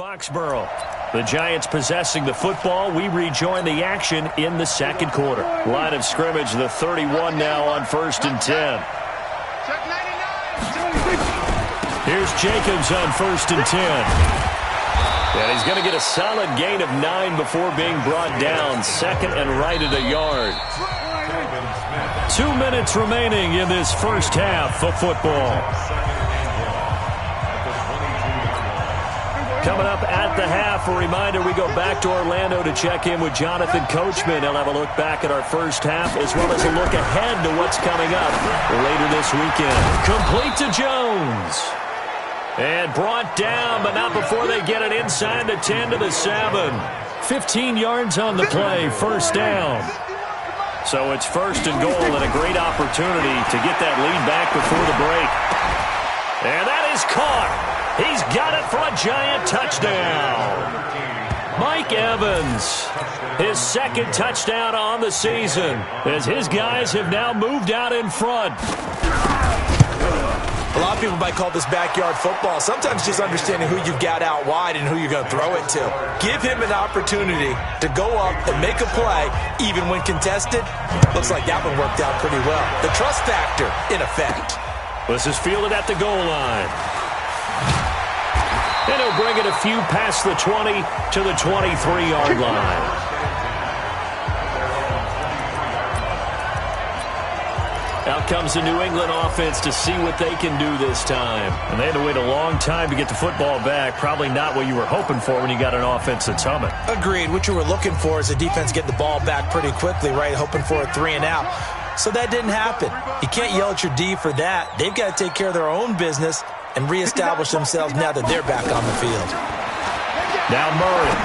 Foxborough. The Giants possessing the football. We rejoin the action in the second quarter. Line of scrimmage, the 31 now on 1st and 10. Here's Jacobs on 1st and 10. And he's going to get a solid gain of 9 before being brought down. Second and right at a yard. 2 minutes remaining in this first half of football. Coming up at the half, a reminder, we go back to Orlando to check in with Jonathan Coachman. He'll have a look back at our first half as well as a look ahead to what's coming up later this weekend. Complete to Jones. And brought down, but not before they get it inside the 10 to the 7. 15 yards on the play, first down. So it's first and goal and a great opportunity to get that lead back before the break. And that is caught. He's got it for a Giant touchdown. Mike Evans, his second touchdown on the season, as his guys have now moved out in front. A lot of people might call this backyard football. Sometimes just understanding who you've got out wide and who you're going to throw it to. Give him an opportunity to go up and make a play, even when contested. Looks like that one worked out pretty well. The trust factor in effect. This is fielded at the goal line. And he'll bring it a few past the 20 to the 23-yard line. Out comes the New England offense to see what they can do this time. And they had to wait a long time to get the football back. Probably not what you were hoping for when you got an offense that's humming. Agreed. What you were looking for is a defense getting the ball back pretty quickly, right? Hoping for a 3-and-out. So that didn't happen. You can't yell at your D for that. They've got to take care of their own business and reestablish themselves now that they're back on the field. Now Murray.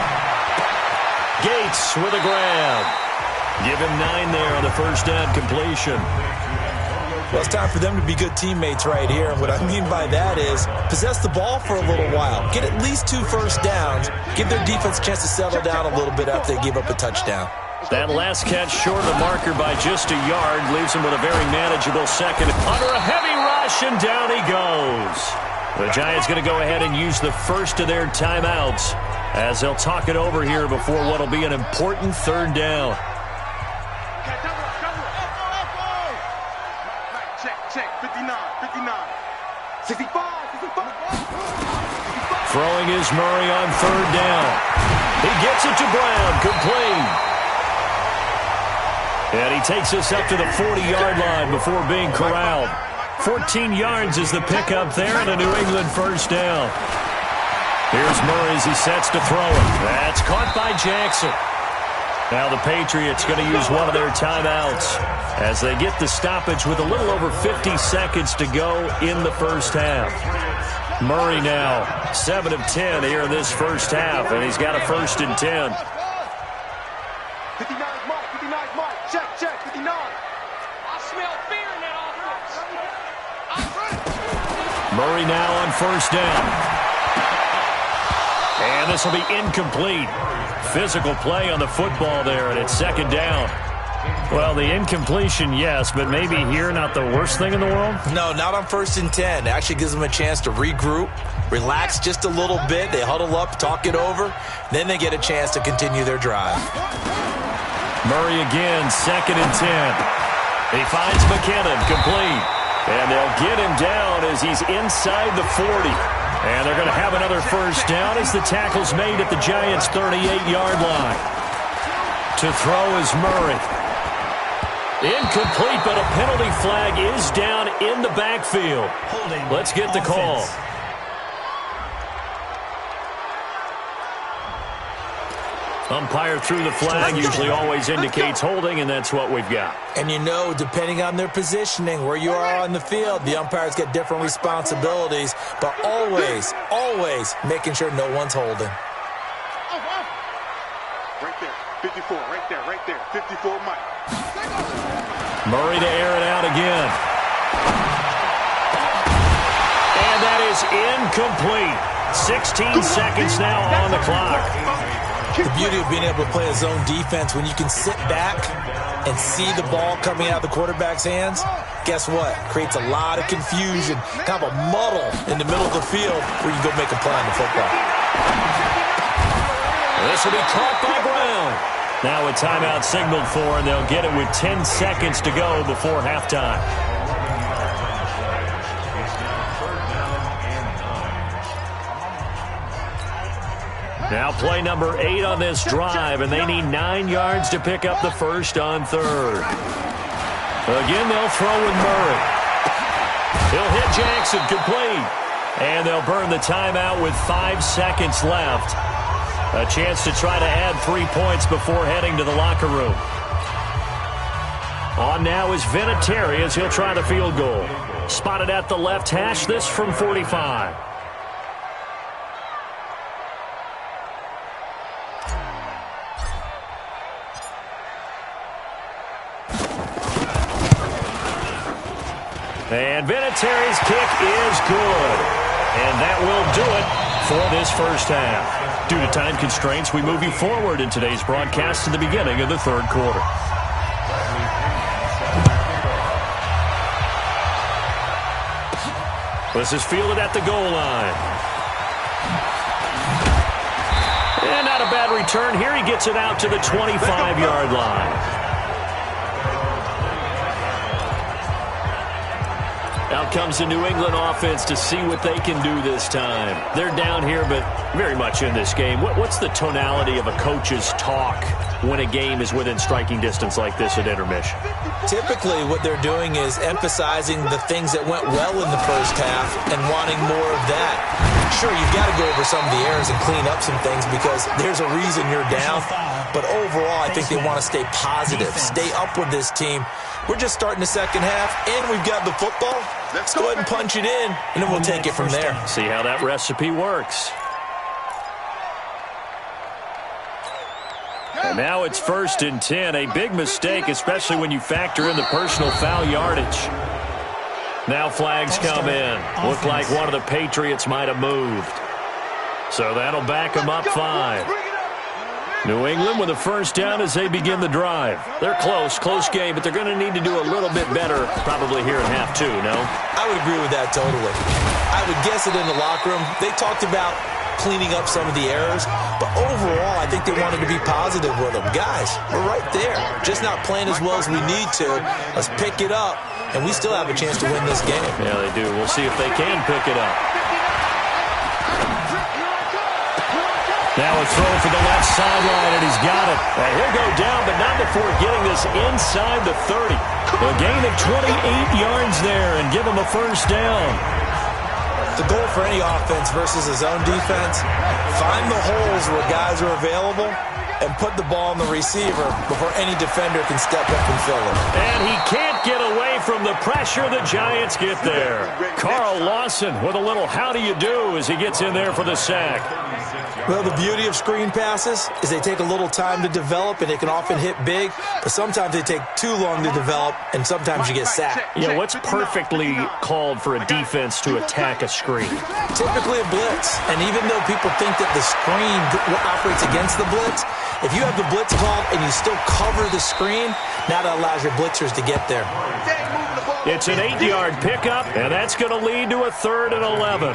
Gates with a grab. Give him 9 there on the first down completion. Well, it's time for them to be good teammates right here. And what I mean by that is possess the ball for a little while. Get at least 2 first downs. Give their defense a chance to settle down a little bit after they give up a touchdown. That last catch short of the marker by just a yard leaves him with a very manageable second. Under a heavy rush, and down he goes. The Giants going to go ahead and use the first of their timeouts as they'll talk it over here before what will be an important third down. Check, 59, 65, 65. Throwing is Murray on third down. He gets it to Brown, complete. And he takes us up to the 40-yard line before being corralled. 14 yards is the pickup there and a New England first down. Here's Murray as he sets to throw it. That's caught by Jackson. Now the Patriots going to use one of their timeouts as they get the stoppage with a little over 50 seconds to go in the first half. Murray now 7 of 10 here in this first half, and he's got a 1st and 10. 59 Mike, 59 Mike. Check, 59. I smell fear in that offense. Murray now on first down. And this will be incomplete. Physical play on the football there, and it's second down. Well, the incompletion, yes, but maybe here not the worst thing in the world? No, not on 1st and 10. It actually gives them a chance to regroup, relax just a little bit. They huddle up, talk it over. Then they get a chance to continue their drive. Murray again, 2nd and 10. He finds McKinnon, complete. And they'll get him down as he's inside the 40. And they're going to have another first down as the tackle's made at the Giants' 38-yard line. To throw is Murray. Incomplete, but a penalty flag is down in the backfield. Let's get the call. Umpire threw the flag, usually always indicates holding, and that's what we've got. And you know, depending on their positioning, where you are on the field, the umpires get different responsibilities, but always, always making sure no one's holding. Right there, 54, right there, 54 Mike. Murray to air it out again. And that is incomplete. 16 seconds now on the clock. The beauty of being able to play a zone defense, when you can sit back and see the ball coming out of the quarterback's hands, guess what? Creates a lot of confusion, kind of a muddle in the middle of the field where you go make a play on the football. This will be caught by Brown. Now a timeout signaled for, and they'll get it with 10 seconds to go before halftime. Now play number 8 on this drive, and they need 9 yards to pick up the first on third. Again, they'll throw with Murray. He'll hit Jackson, complete. And they'll burn the timeout with 5 seconds left. A chance to try to add 3 points before heading to the locker room. On now is Vinatieri as he'll try the field goal. Spotted at the left hash, this from 45. And Vinatieri's kick is good. And that will do it for this first half. Due to time constraints, we move you forward in today's broadcast to the beginning of the third quarter. This is fielded at the goal line. And not a bad return here. He gets it out to the 25-yard line. Out comes the New England offense to see what they can do this time. They're down here, but very much in this game. What's the tonality of a coach's talk when a game is within striking distance like this at intermission? Typically, what they're doing is emphasizing the things that went well in the first half and wanting more of that. Sure, you've got to go over some of the errors and clean up some things because there's a reason you're down. But overall, I think they want to stay positive, stay up with this team. We're just starting the second half, and we've got the football. Let's go ahead and punch it in, and then we'll take it from there. See how that recipe works. And now it's 1st and 10. A big mistake, especially when you factor in the personal foul yardage. Now flags come in. Look like one of the Patriots might have moved. So that'll back them up 5. New England with a first down as they begin the drive. They're close game, but they're going to need to do a little bit better probably here in half 2, no? I would agree with that totally. I would guess it in the locker room. They talked about cleaning up some of the errors, but overall, I think they wanted to be positive with them. Guys, we're right there. Just not playing as well as we need to. Let's pick it up, and we still have a chance to win this game. Yeah, they do. We'll see if they can pick it up. Now a throw for the left sideline, and he's got it. He'll go down, but not before getting this inside the 30. A gain of 28 yards there and give him a first down. The goal for any offense versus a zone defense, find the holes where guys are available and put the ball on the receiver before any defender can step up and fill it. And he can't get away from the pressure the Giants get there. Carl Lawson with a little how do you do as he gets in there for the sack. Well, the beauty of screen passes is they take a little time to develop, and they can often hit big, but sometimes they take too long to develop, and sometimes you get sacked. Yeah, what's perfectly called for a defense to attack a screen? Typically a blitz, and even though people think that the screen operates against the blitz, if you have the blitz called and you still cover the screen, now that allows your blitzers to get there. It's an 8-yard pickup, and that's going to lead to a 3rd and 11.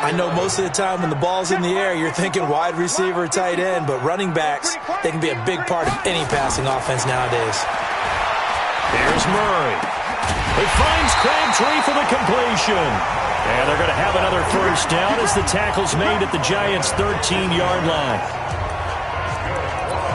I know most of the time when the ball's in the air, you're thinking wide receiver, tight end, but running backs, they can be a big part of any passing offense nowadays. Here's Murray. He finds Crabtree for the completion. And they're going to have another first down as the tackle's made at the Giants' 13-yard line.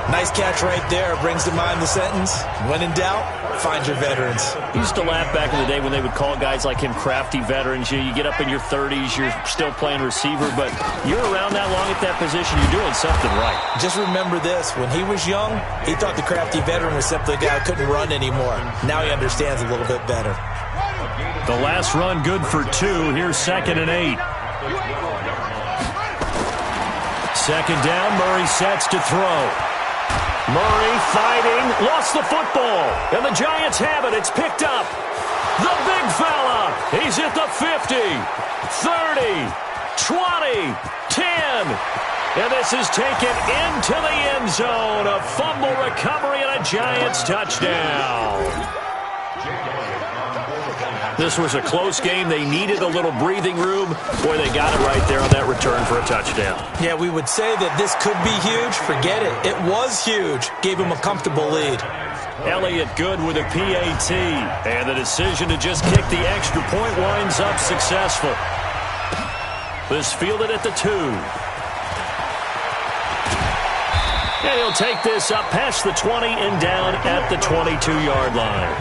Nice catch right there. Brings to mind the sentence, when in doubt, find your veterans. I used to laugh back in the day when they would call guys like him crafty veterans. You get up in your 30s, you're still playing receiver, but you're around that long at that position, you're doing something right. Just remember this. When he was young, he thought the crafty veteran was simply a guy who couldn't run anymore. Now he understands a little bit better. The last run good for 2. Here's 2nd and 8. Second down, Murray sets to throw. Murray fighting, lost the football, and the Giants have it. It's picked up. The big fella, he's at the 50, 30, 20, 10. And this is taken into the end zone. A fumble recovery and a Giants touchdown. This was a close game. They needed a little breathing room. Boy, they got it right there on that return for a touchdown. Yeah, we would say that this could be huge. Forget it. It was huge. Gave him a comfortable lead. Elliott good with a PAT. And the decision to just kick the extra point winds up successful. This fielded at the 2. And he'll take this up past the 20 and down at the 22-yard line.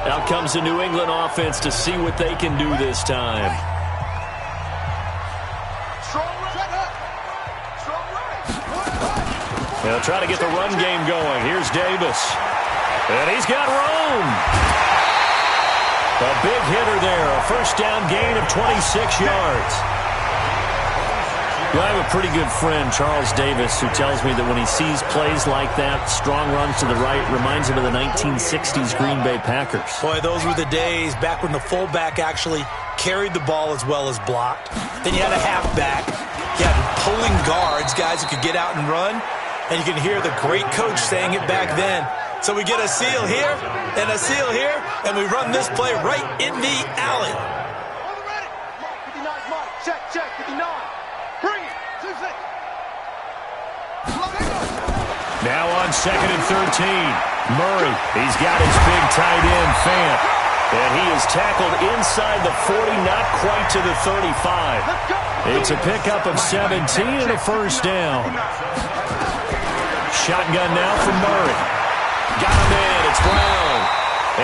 Out comes the New England offense to see what they can do this time. They'll try to get the run game going. Here's Davis. And he's got room. A big hitter there. A first down gain of 26 yards. I have a pretty good friend, Charles Davis, who tells me that when he sees plays like that, strong runs to the right, reminds him of the 1960s Green Bay Packers. Boy, those were the days back when the fullback actually carried the ball as well as blocked. Then you had a halfback. You had pulling guards, guys who could get out and run. And you can hear the great coach saying it back then. So we get a seal here and a seal here, and we run this play right in the alley. Check, 59. Bring it. 2 6. Now on 2nd and 13. Murray, he's got his big tight end, Fant. And he is tackled inside the 40, not quite to the 35. It's a pickup of 17 and a first down. Shotgun now from Murray. Got him in. It's Brown.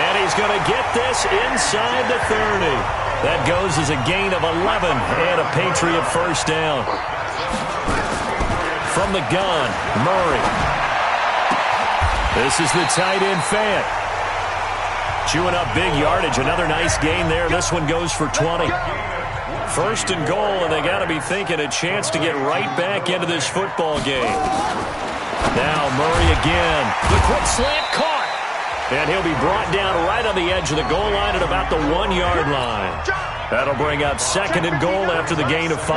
And he's going to get this inside the 30. That goes as a gain of 11 and a Patriot first down. From the gun, Murray. This is the tight end, Fant. Chewing up big yardage. Another nice gain there. This one goes for 20. First and goal, and they got to be thinking a chance to get right back into this football game. Now Murray again. The quick slant caught. And he'll be brought down right on the edge of the goal line at about the 1-yard line. That'll bring up 2nd and goal after the gain of 5.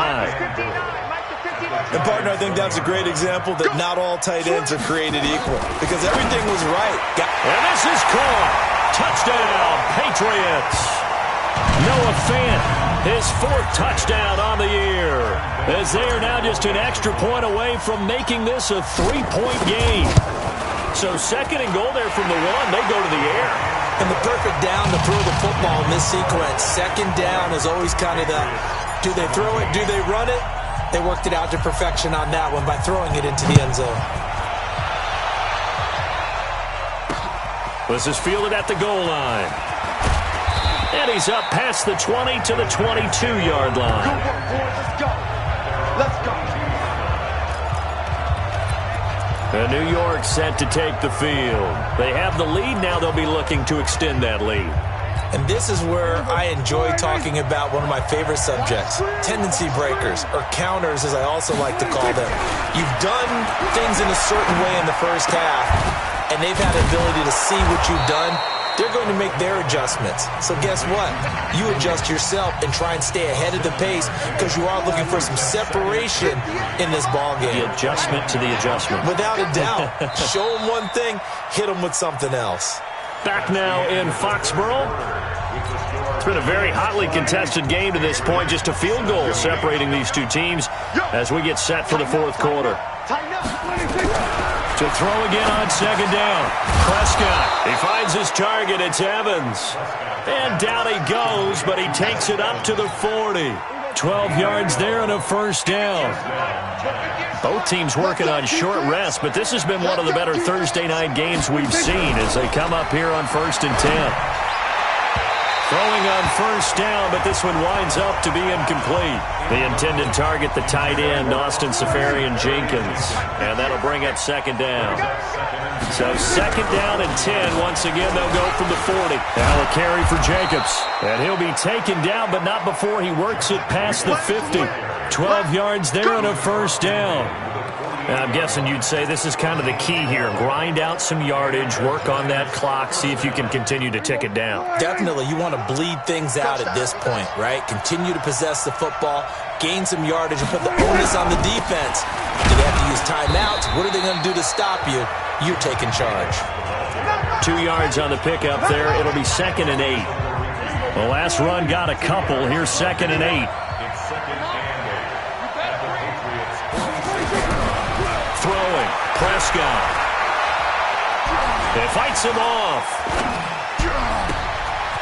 And, partner, I think that's a great example that not all tight ends are created equal because everything was right. And this is caught. Touchdown, Patriots. Noah Fant, his 4th touchdown on the year. As they are now just an extra point away from making this a 3-point game. So 2nd and goal there from the 1. They go to the air. And the perfect down to throw the football in this sequence. 2nd down is always kind of the, do they throw it, do they run it? They worked it out to perfection on that one by throwing it into the end zone. This is fielded at the goal line. And he's up past the 20 to the 22-yard line. Good work, boys. Let's go. Let's go. And New York set to take the field. They have the lead. Now they'll be looking to extend that lead. And this is where I enjoy talking about one of my favorite subjects, tendency breakers, or counters as I also like to call them. You've done things in a certain way in the first half, and they've had the ability to see what you've done. They're going to make their adjustments. So guess what? You adjust yourself and try and stay ahead of the pace because you are looking for some separation in this ballgame. The adjustment to the adjustment. Without a doubt. Show them one thing, hit them with something else. Back now in Foxborough. It's been a very hotly contested game to this point. Just a field goal separating these two teams as we get set for the 4th quarter. To throw again on 2nd down. Prescott, he finds his target. It's Evans. And down he goes, but he takes it up to the 40. 12 yards there and a first down. Both teams working on short rest, but this has been one of the better Thursday night games we've seen as they come up here on 1st and 10. Throwing on first down, but this one winds up to be incomplete. The intended target, the tight end, Austin Safarian-Jenkins. And that'll bring up 2nd down. So 2nd down and 10. Once again, they'll go from the 40. Now a carry for Jacobs. And he'll be taken down, but not before he works it past the 50. 12 yards there and a first down. And I'm guessing you'd say this is kind of the key here. Grind out some yardage, work on that clock, see if you can continue to tick it down. Definitely. You want to bleed things out at this point, right? Continue to possess the football, gain some yardage, and put the onus on the defense. Do they have to use timeouts? What are they going to do to stop you? You're taking charge. 2 yards on the pickup there. It'll be 2nd and 8. The last run got a couple. Here's 2nd and 8. Throwing. Prescott. It fights him off.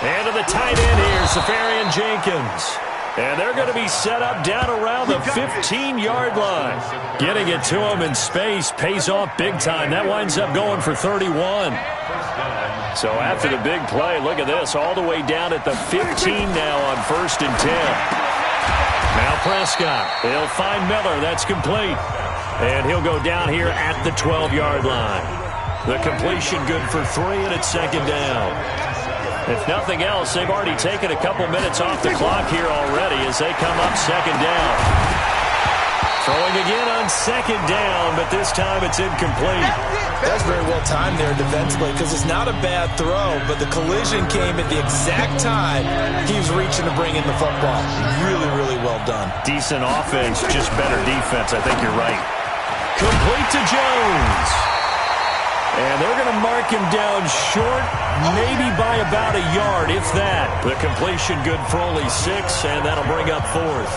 And to the tight end here, Safarian Jenkins. And they're going to be set up down around the 15-yard line. Getting it to him in space pays off big time. That winds up going for 31. So after the big play, look at this, all the way down at the 15 now on 1st and 10. Now Prescott, he'll find Miller. That's complete. And he'll go down here at the 12-yard line. The completion good for 3, and it's 2nd down. If nothing else, they've already taken a couple minutes off the clock here already as they come up 2nd down. Throwing again on 2nd down, but this time it's incomplete. That's very well timed there defensively because it's not a bad throw, but the collision came at the exact time he was reaching to bring in the football. Really, really well done. Decent offense, just better defense. I think you're right. Complete to Jones. And they're going to mark him down short, maybe by about a yard, if that. The completion good for only 6, and that'll bring up 4th.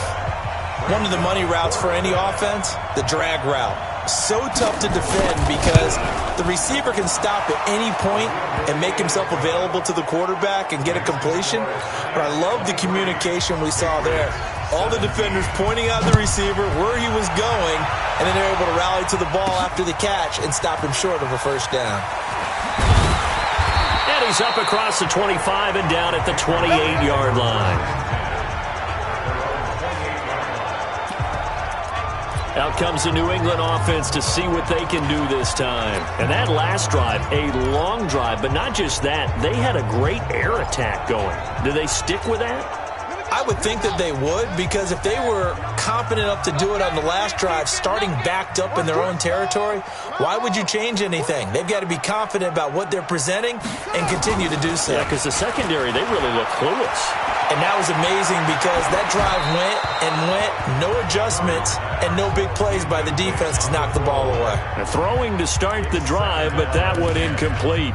One of the money routes for any offense, the drag route. So tough to defend because the receiver can stop at any point and make himself available to the quarterback and get a completion. But I love the communication we saw there. All the defenders pointing out the receiver, where he was going, and then they're able to rally to the ball after the catch and stop him short of a 1st down. And he's up across the 25 and down at the 28-yard line. Out comes the New England offense to see what they can do this time. And that last drive, a long drive, but not just that. They had a great air attack going. Do they stick with that? I would think that they would, because if they were confident enough to do it on the last drive, starting backed up in their own territory, why would you change anything? They've got to be confident about what they're presenting and continue to do so. Yeah, because the secondary, they really look clueless. And that was amazing because that drive went, no adjustments, and no big plays by the defense to knock the ball away. And throwing to start the drive, but that one incomplete.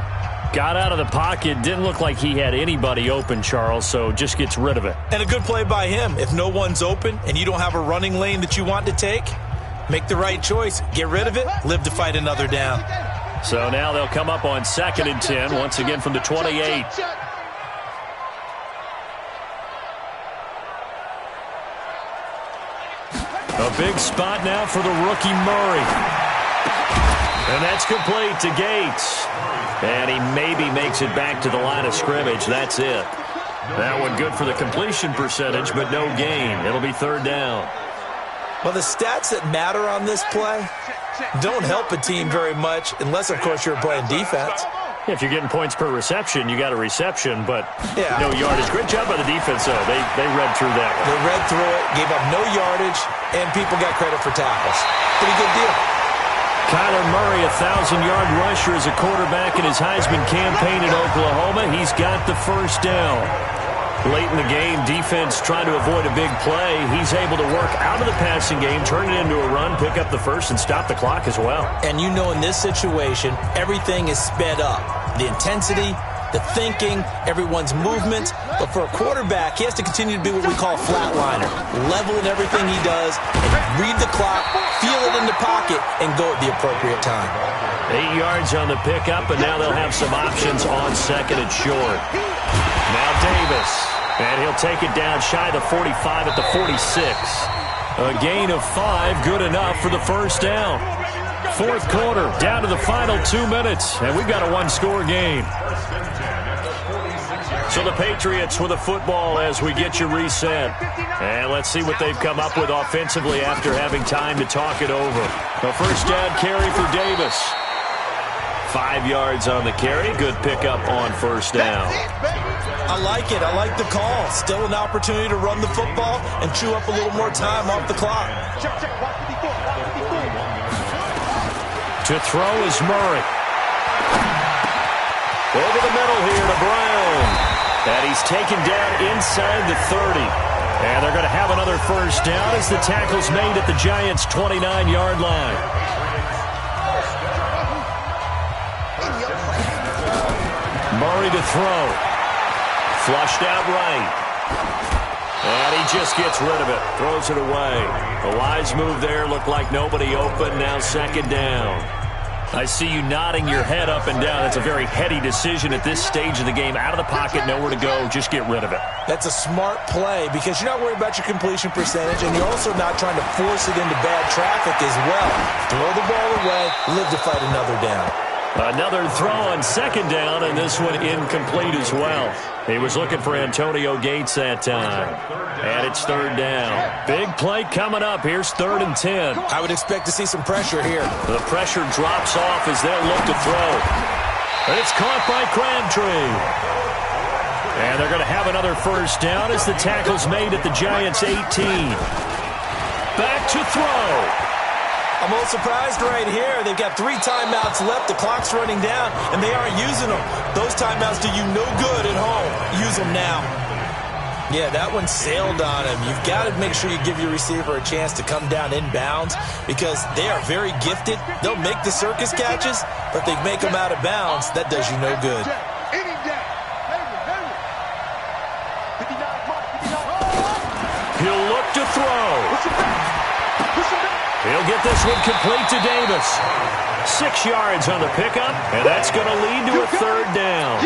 Got out of the pocket, didn't look like he had anybody open, Charles, so just gets rid of it. And a good play by him. If no one's open and you don't have a running lane that you want to take, make the right choice. Get rid of it, live to fight another down. So now they'll come up on 2nd and 10, once again from the 28. A big spot now for the rookie Murray. And that's complete to Gates. And he maybe makes it back to the line of scrimmage. That's it. That one good for the completion percentage, but no gain. It'll be 3rd down. Well, the stats that matter on this play don't help a team very much unless, of course, you're playing defense. If you're getting points per reception, you got a reception, but yeah, no yardage. Great job by the defense, though. They read through that one. They read through it, gave up no yardage, and people got credit for tackles. Pretty good deal. Kyler Murray, 1,000-yard rusher as a quarterback in his Heisman campaign in Oklahoma. He's got the 1st down. Late in the game, defense trying to avoid a big play. He's able to work out of the passing game, turn it into a run, pick up the 1st, and stop the clock as well. And you know in this situation, everything is sped up. The intensity, the thinking, everyone's movement. But for a quarterback, he has to continue to be what we call a flatliner. Level in everything he does, and read the clock, feel it in the pocket, and go at the appropriate time. 8 yards on the pickup, and now they'll have some options on 2nd and short. Now Davis, and he'll take it down shy of the 45 at the 46. A gain of 5, good enough for the 1st down. 4th quarter, down to the final 2 minutes, and we've got a 1-score game. So the Patriots with a football as we get you reset. And let's see what they've come up with offensively after having time to talk it over. A 1st down carry for Davis. 5 yards on the carry. Good pickup on 1st down. I like it. I like the call. Still an opportunity to run the football and chew up a little more time off the clock. To throw is Murray. Over the middle here to Brown. And he's taken down inside the 30. And they're going to have another 1st down as the tackle's made at the Giants' 29-yard line. Murray to throw. Flushed out right. And he just gets rid of it. Throws it away. A wise move there. Looked like nobody open. Now second down. I see you nodding your head up and down. That's a very heady decision at this stage of the game. Out of the pocket, nowhere to go. Just get rid of it. That's a smart play because you're not worried about your completion percentage, and you're also not trying to force it into bad traffic as well. Throw the ball away, live to fight another down. Another throw on second down, and this one incomplete as well. He was looking for Antonio Gates that time. And it's third down. Big play coming up. Here's 3rd and 10. I would expect to see some pressure here. The pressure drops off as they'll look to throw. It's caught by Crabtree. And they're going to have another first down as the tackle's made at the Giants' 18. Back to throw. I'm a little surprised right here. They've got 3 timeouts left. The clock's running down, and they aren't using them. Those timeouts do you no good at home. Use them now. Yeah, that one sailed on him. You've got to make sure you give your receiver a chance to come down inbounds because they are very gifted. They'll make the circus catches, but they make them out of bounds. That does you no good. He'll look to throw. He'll get this one complete to Davis. 6 yards on the pickup, and that's going to lead to a third down.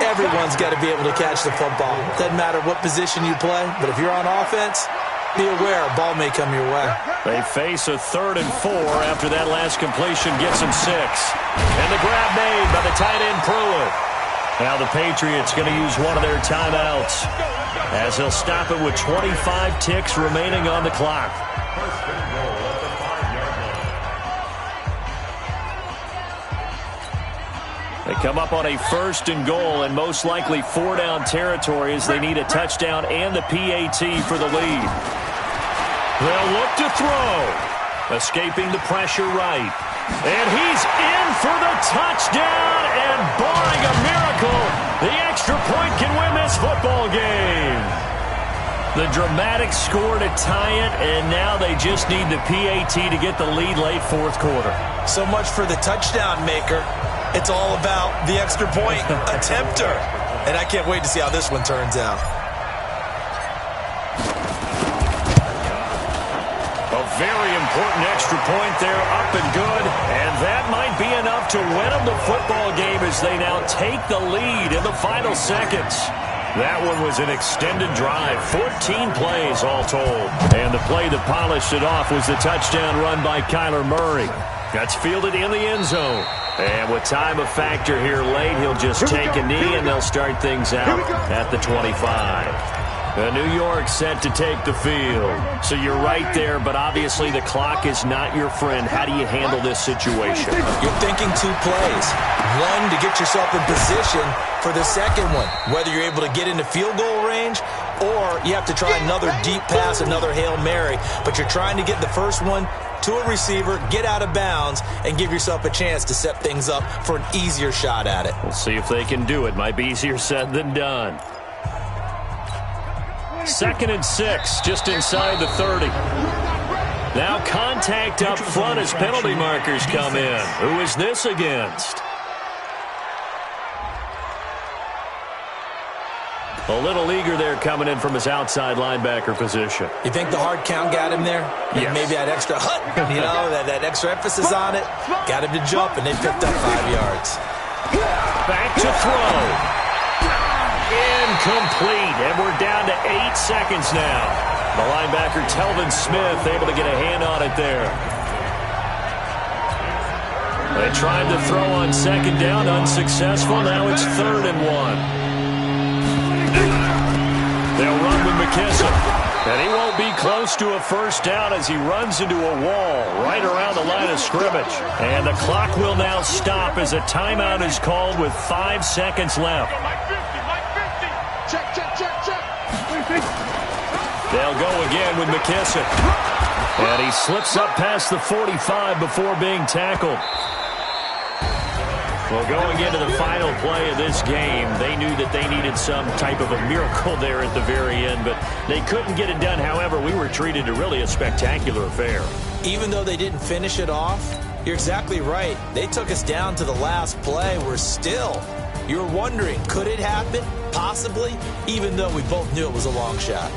Everyone's got to be able to catch the football. Doesn't matter what position you play, but if you're on offense, be aware a ball may come your way. They face a 3rd and 4 after that last completion gets them 6. And the grab made by the tight end Pruitt. Now the Patriots going to use one of their timeouts as they'll stop it with 25 ticks remaining on the clock. They come up on a 1st and goal and most likely 4-down territory as they need a touchdown and the PAT for the lead. They'll look to throw. Escaping the pressure right. And he's in for the touchdown, and barring a miracle, the extra point can win this football game. The dramatic score to tie it, and now they just need the PAT to get the lead late 4th quarter. So much for the touchdown maker. It's all about the extra point attempter. And I can't wait to see how this one turns out. A very important extra point there, up and good. And that might be enough to win them the football game as they now take the lead in the final seconds. That one was an extended drive, 14 plays all told. And the play that polished it off was the touchdown run by Kyler Murray. That's fielded in the end zone. And with time a factor here late, he'll just take a knee and they'll start things out at the 25. New York set to take the field. So you're right there, but obviously the clock is not your friend. How do you handle this situation? You're thinking 2 plays. One, to get yourself in position for the second one, whether you're able to get into field goal range or you have to try another deep pass, another Hail Mary. But you're trying to get the first one to a receiver, get out of bounds, and give yourself a chance to set things up for an easier shot at it. We'll see if they can do it. Might be easier said than done. 2nd and 6, just inside the 30. Now contact up front as penalty markers come in. Who is this against? A little eager there coming in from his outside linebacker position. You think the hard count got him there? Yes. Maybe that extra that extra emphasis on it got him to jump, and they picked up 5 yards. Back to throw. Incomplete, and we're down to 8 seconds now. The linebacker, Telvin Smith, able to get a hand on it there. They tried to throw on second down, unsuccessful. Now it's 3rd and 1. They'll run with McKissick. And he won't be close to a first down as he runs into a wall right around the line of scrimmage. And the clock will now stop as a timeout is called with 5 seconds left. Check, check, check, check. They'll go again with McKissick. And he slips up past the 45 before being tackled. Well, going into the final play of this game, they knew that they needed some type of a miracle there at the very end, but they couldn't get it done. However, we were treated to really a spectacular affair. Even though they didn't finish it off, you're exactly right. They took us down to the last play. We're still You're wondering, could it happen? Possibly, even though we both knew it was a long shot.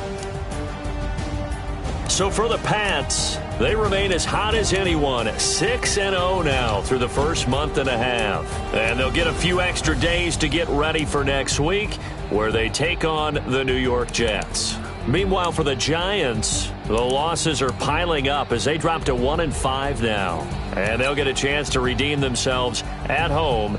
So for the Pats, they remain as hot as anyone, 6-0 now through the first month and a half. And they'll get a few extra days to get ready for next week, where they take on the New York Jets. Meanwhile, for the Giants, the losses are piling up as they drop to 1-5 now. And they'll get a chance to redeem themselves at home